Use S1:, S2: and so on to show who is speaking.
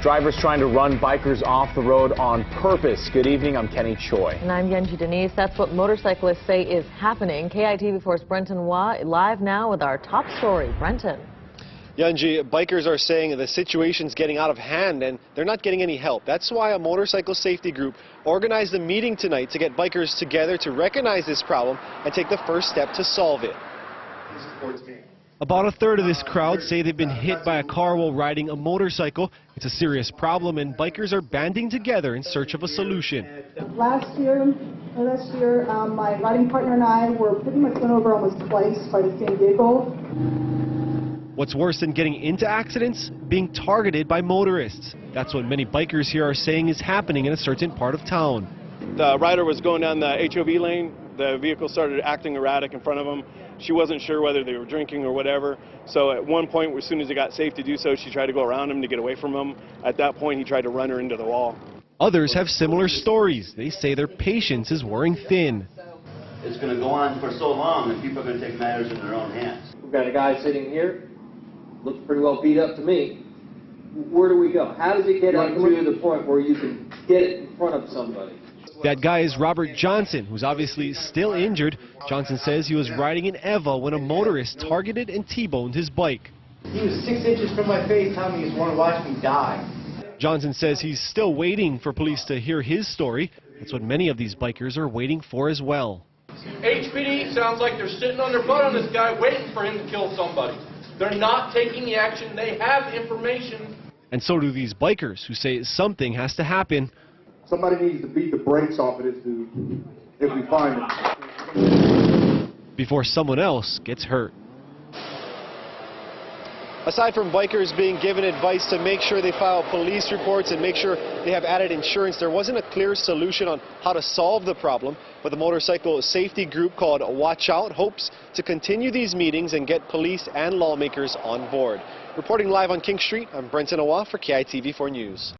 S1: Drivers trying to run bikers off the road on purpose. Good evening, I'm Kenny Choi.
S2: And I'm Yenji Denise. That's what motorcyclists say is happening. KITV4's Brenton Waugh live now with our top story. Brenton.
S3: Yenji, bikers are saying the situation's getting out of hand and they're not getting any help. That's why a motorcycle safety group organized a meeting tonight to get bikers together to recognize this problem and take the first step to solve it.
S4: About a third of this crowd say they've been hit by a car while riding a motorcycle. It's a serious problem and bikers are banding together in search of a solution.
S5: Last year, my riding partner and I were pretty much run over almost twice by the same vehicle.
S4: What's worse than getting into accidents? Being targeted by motorists. That's what many bikers here are saying is happening in a certain part of town.
S6: The rider was going down the HOV lane. The vehicle started acting erratic in front of him. She wasn't sure whether they were drinking or whatever. So at one point, as soon as it got safe to do so, she tried to go around him to get away from him. At that point, he tried to run her into the wall.
S4: Others have similar stories. They say their patience is wearing thin.
S7: It's going to go on for so long that people are going to take matters in their own hands.
S8: We've got a guy sitting here. Looks pretty well beat up to me. Where do we go? How does it get up to the point where you can get it in front of somebody?
S4: That guy is Robert Johnson, who's obviously still injured. Johnson says he was riding an Eva when a motorist targeted and T-boned his bike.
S9: He was 6 inches from my face telling me he just wanted to watch me die.
S4: Johnson says he's still waiting for police to hear his story. That's what many of these bikers are waiting for as well.
S10: HPD sounds like they're sitting on their butt on this guy waiting for him to kill somebody. They're not taking the action. They have information.
S4: And so do these bikers who say something has to happen.
S11: Somebody needs to beat the brakes off of this dude if we find him.
S4: Before someone else gets hurt.
S3: Aside from bikers being given advice to make sure they file police reports and make sure they have added insurance, there wasn't a clear solution on how to solve the problem. But the motorcycle safety group called Watch Out hopes to continue these meetings and get police and lawmakers on board. Reporting live on King Street, I'm Brenton Waugh for KITV4 News.